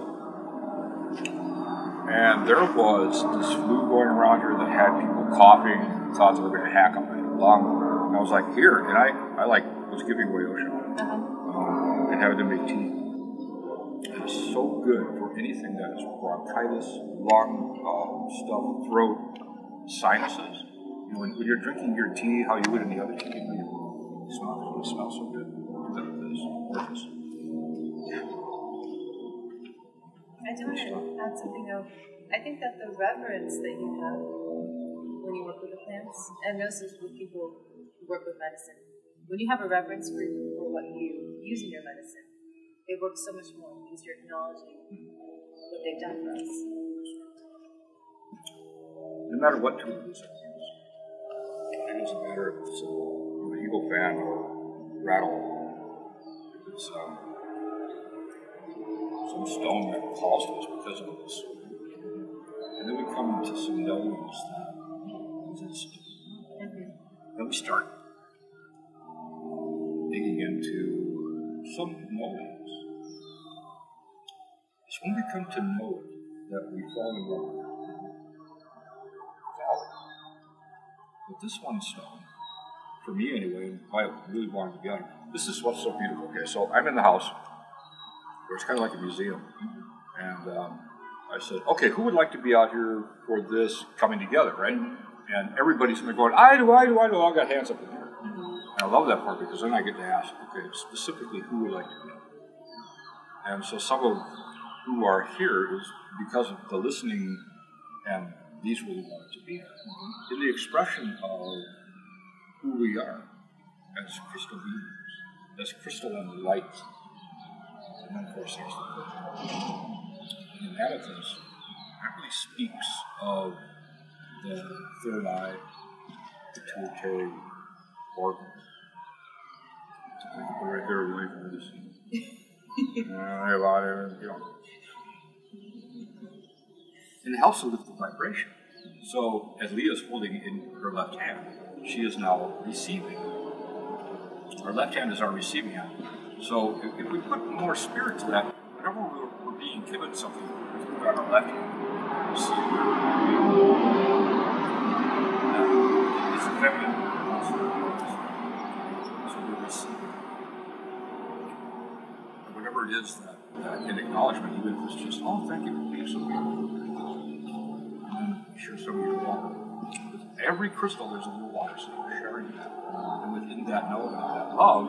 And there was this flu going around here that had people coughing and thought they were going to hack on my lung. And I was like, here. And I was giving away ocean and having them make tea. It is so good for anything that is bronchitis, lung stuff, throat, sinuses. When you're drinking your tea, how you would any other tea, it smells so good. That is gorgeous. I do want to add something though. I think that the reverence that you have when you work with the plants, and this is with people who work with medicine, when you have a reverence for what you use in your medicine. It works so much more because you're acknowledging what they've done for us. No matter what tool it is that we use, it doesn't matter if it's an eagle fan or rattle, if it's some stone that calls to us because of this. And then we come into some knowings that exist. Then we start digging into some knowings. It's when we come to know it that we fall in love with it. But this one stone, for me anyway, and I really wanted to be on it. This is what's so beautiful. Okay, so I'm in the house, where it's kind of like a museum, and I said, okay, who would like to be out here for this coming together, right? And everybody's going, I do, all got hands up in there. And I love that part because then I get to ask, okay, specifically who would like to be. And so some of who are here is because of the listening, and these really wanted to be in the expression of who we are as crystal beings, as crystal and light. And then, of course, there's the inhabitants. That really speaks of the third eye, pituitary organ. Right there, away from this. And it helps to lift the vibration. So, as Leah's holding in her left hand, she is now receiving. Our left hand is our receiving hand. So, if we put more spirit to that, whenever we're being given something, we put on our left hand, receive. It's feminine. So we're receiving. And whatever it is that in acknowledgement, even if it's just, oh, thank you for being so beautiful. And then share some of your water. With every crystal, there's a little water, so you're sharing that. And within that knowing of that love,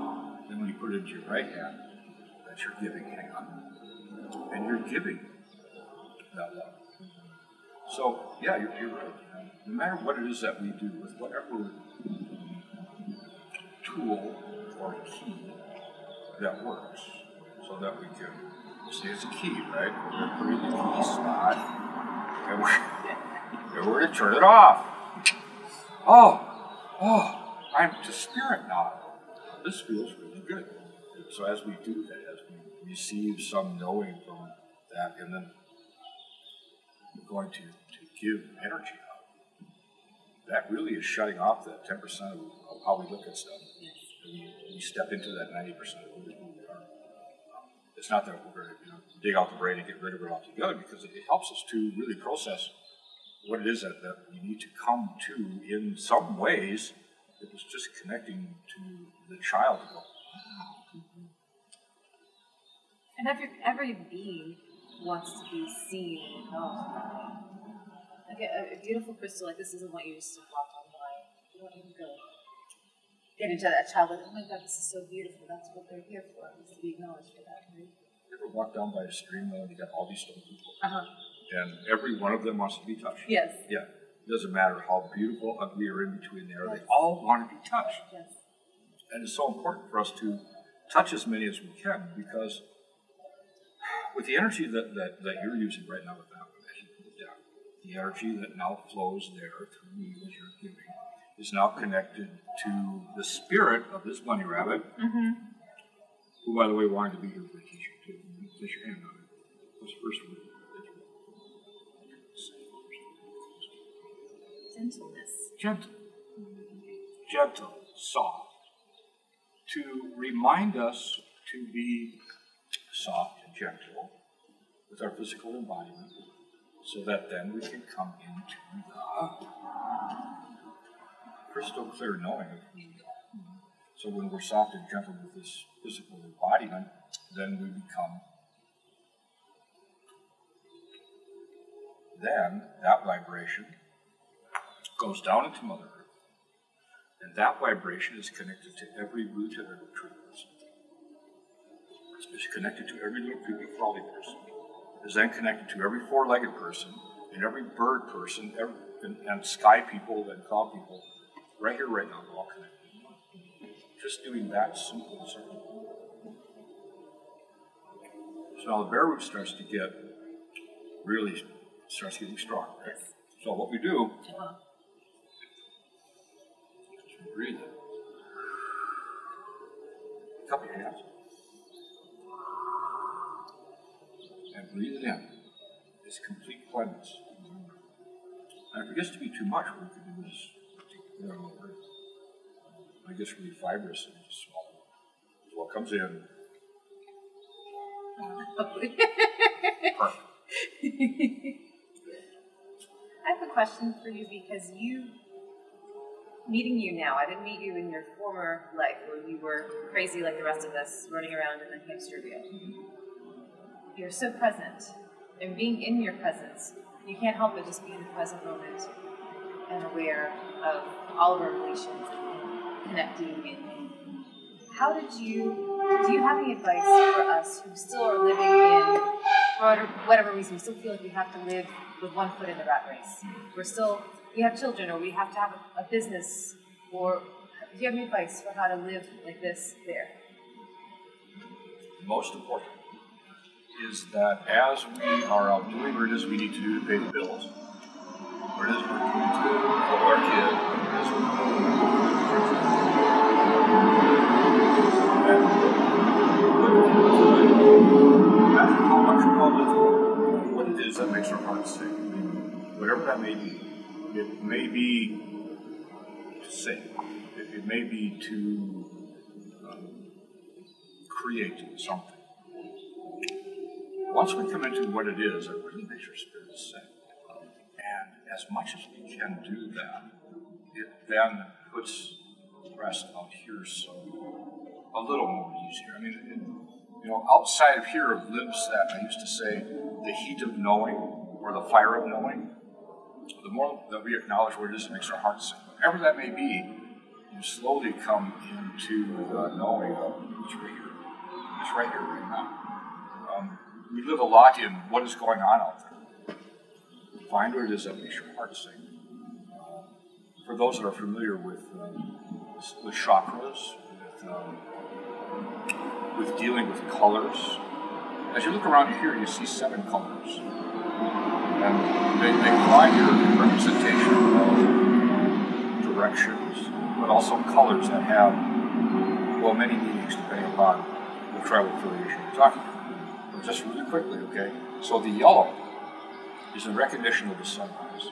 then when you put it into your right hand, that you're giving, hang on. And you're giving that love. So, yeah, you're right. No matter what it is that we do, with whatever tool or key that works, so that we can see it's a key, right? We're putting the key slot, and we're going to turn it off. Oh, I'm to spirit now. This feels really good. So as we do that, as we receive some knowing from that, and then we're going to give energy out, that really is shutting off that 10% of how we look at stuff. We step into that 90% of who we are. It's not that we're going to dig out the brain and get rid of it altogether, because it helps us to really process what it is that we need to come to in some ways. It was just connecting to the child. And every being wants to be seen and known. Like a beautiful crystal like this isn't what you just walk online. You don't even go get into that child like, oh my God, this is so beautiful. That's what they're here for, is to be acknowledged for that, right? You ever walk down by a stream though, and you got all these stone people? And every one of them wants to be touched. Yes. Yeah. It doesn't matter how beautiful, ugly, or in between there, they all want to be touched. Yes. And it's so important for us to touch as many as we can, because with the energy that you're using right now with that one, as you put it down, the energy that now flows there through you as you're giving is now connected to the spirit of this bunny rabbit, who, by the way, wanted to be here for the teaching too. Place your hand on it. What's the first word? Gentleness. Gentle, soft. To remind us to be soft and gentle with our physical embodiment, so that then we can come into the crystal clear knowing of who we are. So when we're soft and gentle with this physical embodiment, then we become, then that vibration goes down into Mother Earth, and that vibration is connected to every root and every tree person. It's connected to every little creepy crawly person. It's then connected to every four-legged person, and every bird person, and sky people, and cloud people. Right here, right now, we're all connected. Just doing that simple circle. So now the bare root starts to get really, starts getting strong, right? Yes. So what we do is we breathe it. Cup your hands. And breathe it in. This complete cleanse. And if it gets to be too much, what we can do is take it out a little bit. It gets really fibrous and just swallow it. So what comes in. Perfect. I have a question for you because meeting you now, I didn't meet you in your former life where you were crazy like the rest of us, running around in the hamster wheel. You're so present, and being in your presence, you can't help but just be in the present moment and aware of all of our relations and connecting. And how do you have any advice for us who still are living in, for whatever reason, we still feel like we have to live with one foot in the rat race? We have children, or we have to have a business, or do you have any advice for how to live like this there? Most important is that as we are out doing what it is we need to do to pay the bills, what it is we're doing to hold our kid, what it is we're doing that's how much we're all living, what it is that makes our hearts sing, whatever that may be. It may be to sing. It may be to create something. Once we come into what it is, it really makes our spirit sing. And as much as we can do that, it then puts the rest out here so a little more easier. I mean, outside of here lives that, I used to say, the heat of knowing or the fire of knowing. The more that we acknowledge what it is that makes our hearts sing, whatever that may be, you slowly come into the knowing of it's right here. It's right here, right now. We live a lot in what is going on out there. Find what it is that makes your heart sing. For those that are familiar with chakras, with dealing with colors, as you look around here, you see 7 colors. And they provide your representation of directions, but also colors that have, many meanings depending upon the tribal affiliation you're talking about. But just really quickly, okay? So the yellow is in recognition of the sunrise.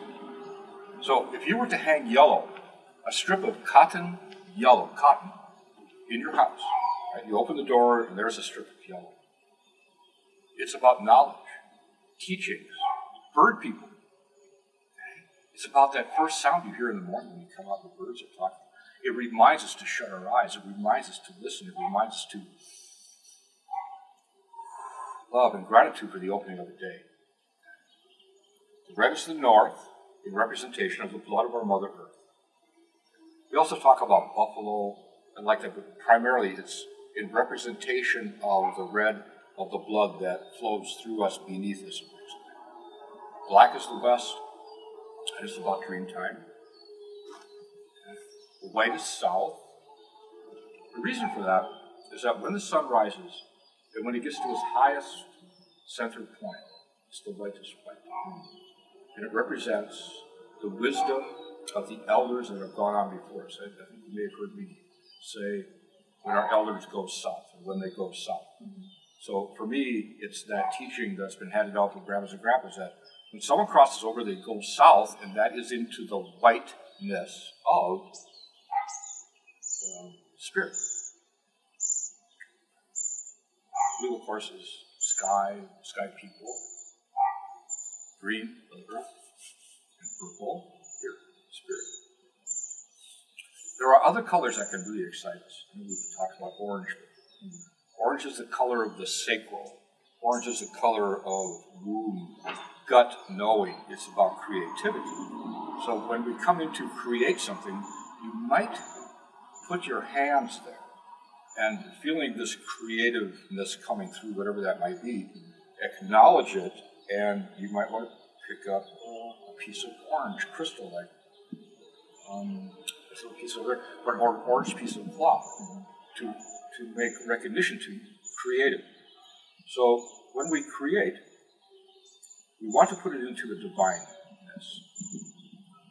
So if you were to hang yellow, a strip of yellow cotton, in your house, right? You open the door and there's a strip of yellow. It's about knowledge, teachings, bird people. It's about that first sound you hear in the morning when you come out, the birds are talking. It reminds us to shut our eyes. It reminds us to listen. It reminds us to love and gratitude for the opening of the day. The red is the north, in representation of the blood of our Mother Earth. We also talk about buffalo and like that, but primarily it's in representation of the red of the blood that flows through us, beneath us. Black is the west, and it's about dream time. White is south. The reason for that is that when the sun rises, and when it gets to its highest center point, it's the whitest white. And it represents the wisdom of the elders that have gone on before us. I think you may have heard me say when our elders go south, or when they go south. Mm-hmm. So for me, it's that teaching that's been handed out from grandmas and grandpas that when someone crosses over, they go south, and that is into the whiteness of spirit. Blue, of course, is sky people. Green, the earth. And purple, here, spirit. There are other colors that can really excite us. We've talked about orange. Orange is the color of the sacral. Orange is the color of womb, gut knowing. It's about creativity. So when we come in to create something, you might put your hands there and feeling this creativeness coming through, whatever that might be, acknowledge it, and you might want to pick up a piece of orange crystal, like a piece of or an orange piece of cloth to make recognition to creative. So when we create, we want to put it into a divineness.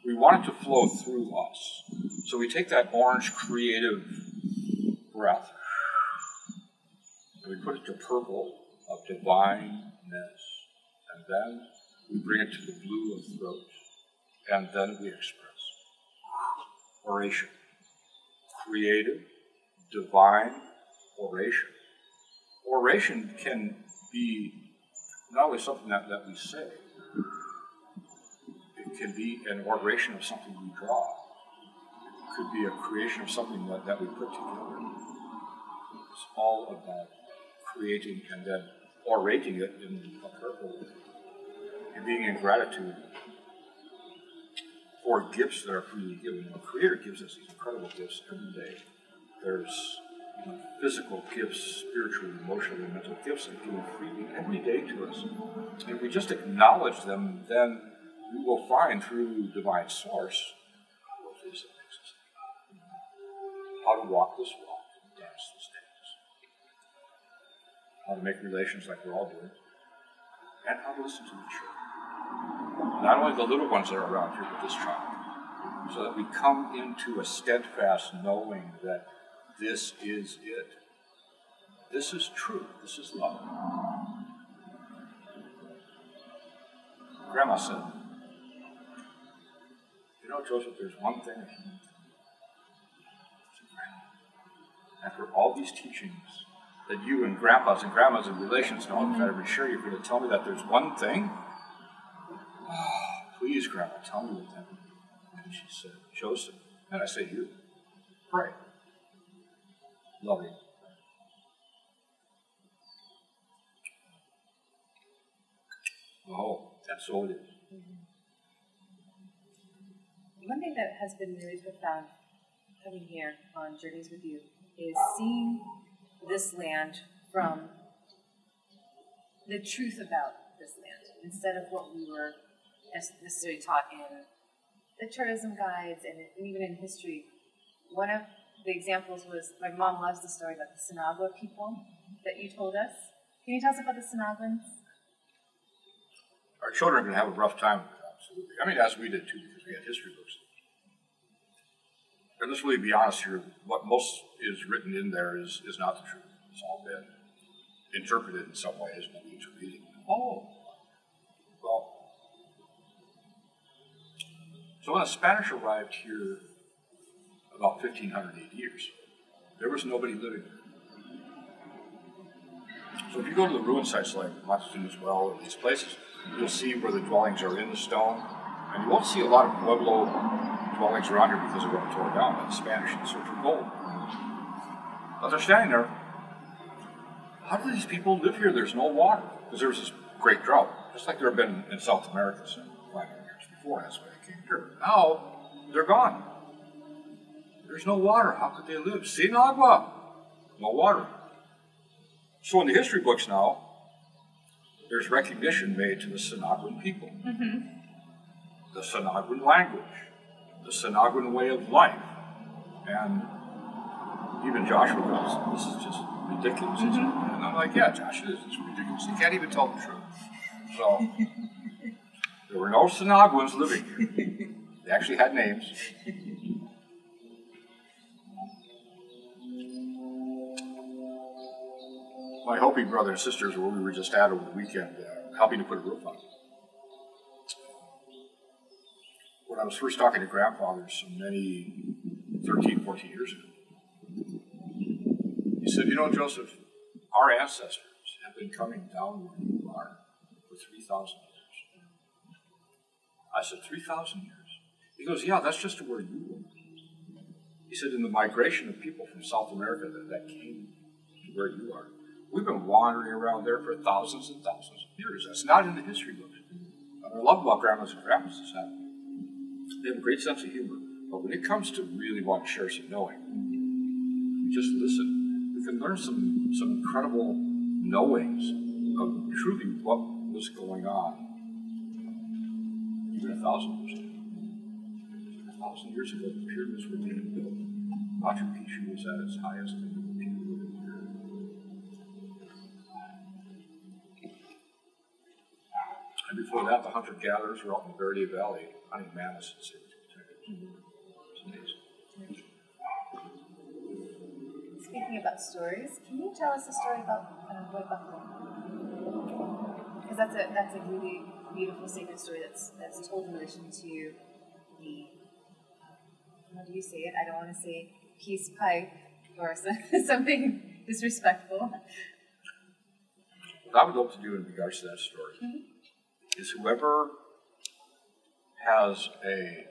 We want it to flow through us. So we take that orange creative breath, and we put it to purple of divineness, and then we bring it to the blue of throat, and then we express. Oration. Creative, divine oration. Oration can be not only something that we say, it can be an oration of something we draw. It could be a creation of something that we put together. It's all about creating and then orating it in a purple way. And being in gratitude for gifts that are freely given. The Creator gives us these incredible gifts every day. There's physical gifts, spiritual, emotional, and mental gifts that are given freely every day to us. And if we just acknowledge them, then we will find through divine source what it is that makes us happy. How to walk this walk, dance this dance. How to make relations like we're all doing. And how to listen to the children. Not only the little ones that are around here, but this child. So that we come into a steadfast knowing that this is it. This is truth. This is love. Grandma said, you know, Joseph, there's one thing that you need to know. After all these teachings that you and grandpas and grandmas and relations and all that I've been sharing, you're going to tell me that there's one thing? Oh, please, Grandma, tell me what that is. And she said, Joseph. And I say, you, pray. Loving. Oh, that's all it is. One thing that has been really profound coming here on Journeys with You is seeing this land from the truth about this land instead of what we were necessarily taught in the tourism guides and even in history. One of the examples was, my mom loves the story about the Sinagua people that you told us. Can you tell us about the Sinaguans? Our children are going to have a rough time with it, absolutely. I mean, as we did too, because we had history books. And let's really be honest here, what most is written in there is not the truth. It's all been interpreted in some ways, nobody's reading. Oh, well. So when the Spanish arrived here about 1,500 years, there was nobody living there. So if you go to the ruin sites like Montezuma as well, or these places, you'll see where the dwellings are in the stone, and you won't see a lot of Pueblo dwellings around here because they were torn down by the Spanish in search of gold. But they're standing there. How do these people live here? There's no water. Because there was this great drought, just like there have been in South America some 500 years before. That's why they came here. Now, they're gone. There's no water. How could they live? Sin agua. No water. So in the history books now, there's recognition made to the Sinaguan people. Mm-hmm. The Sinaguan language. The Sinaguan way of life. And even Joshua goes, this is just ridiculous. Mm-hmm. And I'm like, yeah, Josh, it is. It's ridiculous. You can't even tell the truth. So, there were no Sinaguans living here. They actually had names. My Hopi brother and sisters, where we were just at over the weekend, helping to put a roof on. When I was first talking to grandfather so many 13, 14 years ago, he said, you know, Joseph, our ancestors have been coming down where you are for 3,000 years. I said, 3,000 years? He goes, yeah, that's just to where you were. He said, in the migration of people from South America that came to where you are, we've been wandering around there for thousands and thousands of years. That's not in the history books. What I love about grandmas and grandpas is that they have a great sense of humor. But when it comes to really wanting to share some knowing, you just listen. We can learn some incredible knowings of truly what was going on even 1,000 years ago. 1,000 years ago, the pyramids were being built. Machu Picchu was at its highest thing. before that, the hunter-gatherers were out in the Verde Valley hunting mammoths and saber-tooth tigers. It's amazing. Speaking about stories, can you tell us a story about White Buffalo? Because that's a really beautiful sacred story that's told in relation to the, how do you say it? I don't want to say peace pipe or something disrespectful. What I would love to do in regards to that story is whoever has a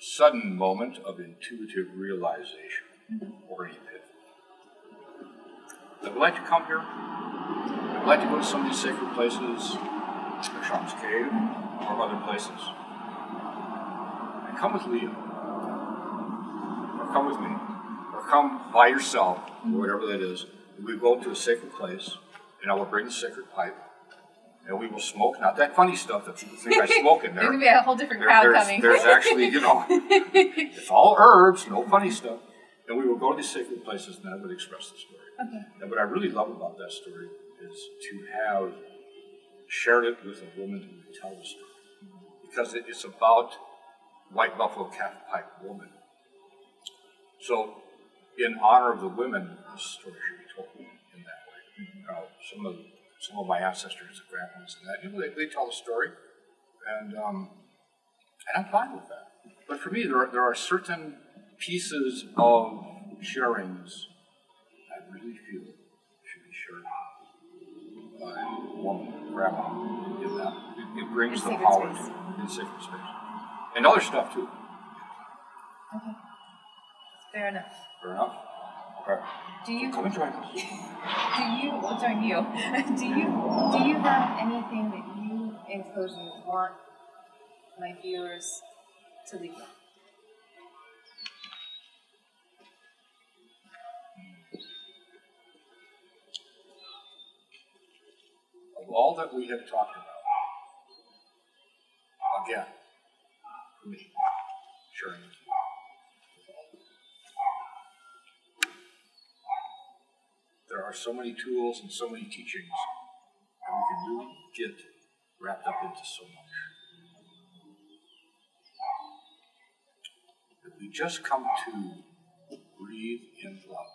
sudden moment of intuitive realization or an epiphany that would like to come here, that would like to go to some of these sacred places, like Shaman's Cave or other places, and come with Leo, or come with me, or come by yourself, or whatever that is. We go to a sacred place, and I will bring the sacred pipe, and we will smoke, not that funny stuff that people think I smoke in there. There's going to be a whole different crowd coming. There's actually, it's all herbs, no funny stuff. And we will go to these sacred places, and then I would express the story. Okay. And what I really love about that story is to have shared it with a woman who would tell the story. Because it's about White Buffalo Calf Pipe woman. So, in honor of the women, this story should be told in that way. Some of my ancestors, the grandparents and that, they tell the story, and I'm fine with that. But for me, there are certain pieces of sharings I really feel should be shared by a woman, grandma, in that. It brings the power to in sacred space. And other stuff too. Okay. Fair enough. Fair enough? Okay. Come and join us. Do you have anything that you, in closing, want my viewers to leave with? Of all that we have talked about, again, for me, sharing with you, there are so many tools and so many teachings that we can really get wrapped up into so much. That we just come to breathe in love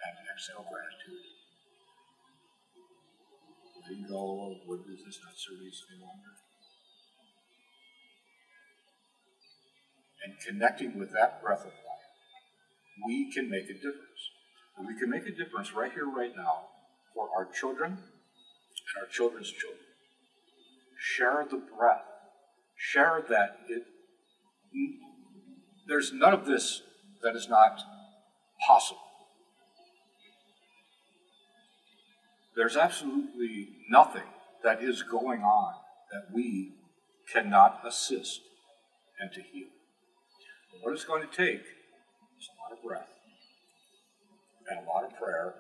and exhale gratitude. Letting go of what is this not service any longer. And connecting with that breath of life, we can make a difference. And we can make a difference right here, right now, for our children and our children's children. Share the breath. Share that there's none of this that is not possible. There's absolutely nothing that is going on that we cannot assist and to heal. But what it's going to take is a lot of breath and a lot of prayer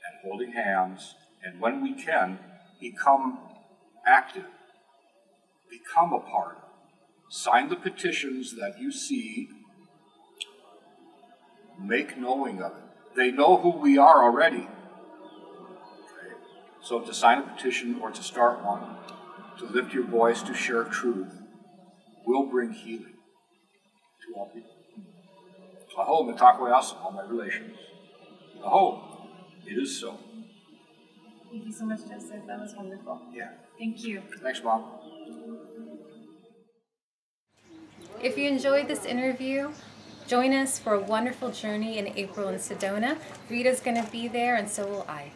and holding hands, and when we can, become active, become a part, sign the petitions that you see, make knowing of it. They know who we are already. Okay? So to sign a petition or to start one, to lift your voice, to share truth, will bring healing to all people. Aho, mitakoyasa, all my relations. Aho, it is so. Thank you so much, Joseph. That was wonderful. Yeah. Thank you. Thanks, Mom. If you enjoyed this interview, join us for a wonderful journey in April in Sedona. Rita's going to be there, and so will I.